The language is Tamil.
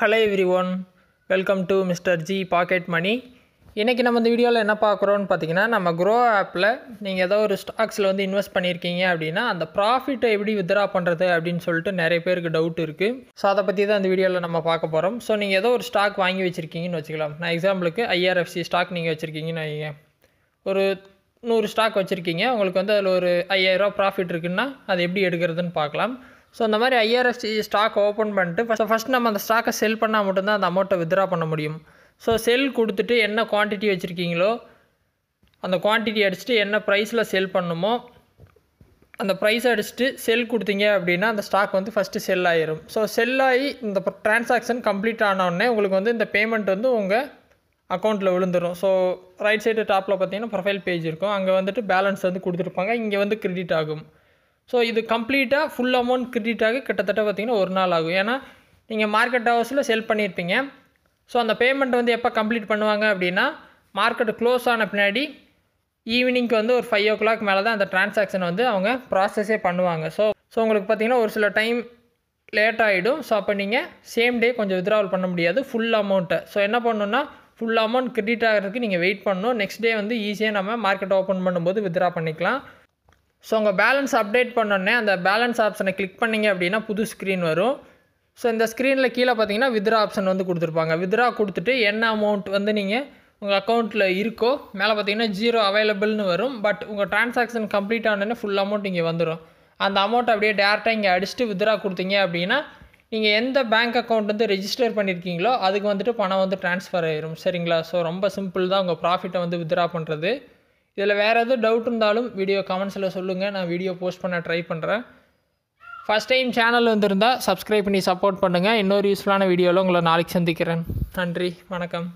Hello everyone, welcome to Mr. G Pocket Money. இன்றைக்கி நம்ம இந்த வீடியோவில் என்ன பார்க்குறோன்னு பார்த்தீங்கன்னா, நம்ம க்ரோ ஆப்பில் நீங்கள் ஏதோ ஒரு ஸ்டாக்ஸில் வந்து இன்வெஸ்ட் பண்ணியிருக்கீங்க அப்படின்னா அந்த ப்ராஃபிட்டை எப்படி வித்ரா பண்ணுறது அப்படின்னு சொல்லிட்டு நிறைய பேருக்கு டவுட் இருக்குது. ஸோ அதை பற்றி தான் இந்த வீடியோவில் நம்ம பார்க்க போகிறோம். ஸோ நீங்கள் ஏதோ ஒரு ஸ்டாக் வாங்கி வச்சுருக்கீங்கன்னு வச்சுக்கலாம். நான் எக்ஸாம்பிளுக்கு IRFC ஸ்டாக் நீங்கள் வச்சுருக்கீங்கன்னு வைங்க. ஒரு 100 ஸ்டாக் வச்சுருக்கீங்க, உங்களுக்கு வந்து அதில் ஒரு 5000 ப்ராஃபிட் இருக்குன்னா அது எப்படி எடுக்கிறதுன்னு பார்க்கலாம். ஸோ இந்த மாதிரி IRFC ஸ்டாக் ஓப்பன் பண்ணிட்டு ஃபஸ்ட் நம்ம அந்த ஸ்டாக்கை செல் பண்ணால் மட்டும்தான் அந்த அமௌண்ட்டை வித்ரா பண்ண முடியும். ஸோ செல் கொடுத்துட்டு என்ன குவான்டிட்டி வச்சுருக்கீங்களோ அந்த குவான்டிட்டி அடிச்சுட்டு என்ன ப்ரைஸில் செல் பண்ணுமோ அந்த ப்ரைஸ் அடிச்சுட்டு செல் கொடுத்தீங்க அப்படின்னா அந்த ஸ்டாக் வந்து ஃபஸ்ட்டு செல் ஆகிரும். ஸோ செல் ஆகி இந்த ட்ரான்சாக்ஷன் கம்ப்ளீட் ஆனோடனே உங்களுக்கு வந்து இந்த பேமெண்ட் வந்து உங்கள் அக்கௌண்ட்டில் விழுந்துடும். ஸோ ரைட் சைடு டாப்பில் பார்த்தீங்கன்னா ப்ரொஃபைல் பேஜ் இருக்கும், அங்கே வந்துட்டு பேலன்ஸ் வந்து கொடுத்துருப்பாங்க, இங்கே வந்து கிரெடிட் ஆகும். ஸோ இது கம்ப்ளீட்டாக ஃபுல் அமௌண்ட் கிரெடிட் ஆகி கிட்டத்தட்ட பார்த்திங்கன்னா ஒரு நாள் ஆகும். ஏன்னா நீங்கள் மார்க்கெட் ஹவர்ஸில் செல் பண்ணியிருப்பீங்க. ஸோ அந்த பேமெண்ட் வந்து எப்போ கம்ப்ளீட் பண்ணுவாங்க அப்படின்னா மார்க்கெட் க்ளோஸ் ஆன பின்னாடி ஈவினிங்க்கு வந்து ஒரு 5 o'clock மேலே தான் அந்த ட்ரான்சாக்ஷன் வந்து அவங்க ப்ராசஸே பண்ணுவாங்க. ஸோ உங்களுக்கு பார்த்திங்கன்னா ஒரு சில டைம் லேட் ஆகிடும். ஸோ அப்போ நீங்கள் சேம் டே கொஞ்சம் வித்ட்ராவல் பண்ண முடியாது ஃபுல் அமௌண்ட்டை. ஸோ என்ன பண்ணணுன்னா ஃபுல் அமௌண்ட் கிரெடிட் ஆகிறதுக்கு நீங்கள் வெயிட் பண்ணணும். நெக்ஸ்ட் டே வந்து ஈஸியாக நம்ம மார்க்கெட் ஓப்பன் பண்ணும்போது வித்ட்ரா பண்ணிக்கலாம். ஸோ உங்கள் பேலன்ஸ் அப்டேட் பண்ணோடனே அந்த பேலன்ஸ் ஆப்ஷனை கிளிக் பண்ணிங்க அப்படின்னா புது ஸ்க்ரீன் வரும். ஸோ இந்த ஸ்க்ரீனில் கீழே பார்த்தீங்கன்னா வித்ரா ஆப்ஷன் வந்து கொடுத்துருப்பாங்க. வித்ரா கொடுத்துட்டு என்ன அமௌண்ட் வந்து நீங்கள் உங்கள் அக்கௌண்ட்டில் இருக்கோ மேலே பார்த்தீங்கன்னா 0 அவைலபிள்னு வரும். பட் உங்கள் ட்ரான்சாக்ஷன் கம்ப்ளீட் ஆனோடனே ஃபுல் அமௌண்ட் இங்கே வந்துடும். அந்த அமௌண்ட் அப்படியே டேரெக்டாக இங்கே அடிச்சுட்டு வித்ரா கொடுத்தீங்க அப்படின்னா நீங்கள் எந்த பேங்க் அக்கௌண்ட் வந்து ரெஜிஸ்டர் பண்ணியிருக்கீங்களோ அதுக்கு வந்துட்டு பணம் வந்து ட்ரான்ஸ்ஃபர் ஆயிரும். சரிங்களா? ஸோ ரொம்ப சிம்பிள் தான் உங்கள் ப்ராஃபிட்டை வந்து வித்ரா பண்ணுறது. இதில் வேறு எதுவும் டவுட் இருந்தாலும் வீடியோ கமெண்ட்ஸில் சொல்லுங்கள், நான் வீடியோ போஸ்ட் பண்ண ட்ரை பண்ணுறேன். ஃபஸ்ட் டைம் சேனல் வந்திருந்தால் சப்ஸ்கிரைப் பண்ணி சப்போர்ட் பண்ணுங்கள். இன்னொரு யூஸ்ஃபுல்லான வீடியோவில் உங்களை நாளைக்கு சந்திக்கிறேன். நன்றி, வணக்கம்.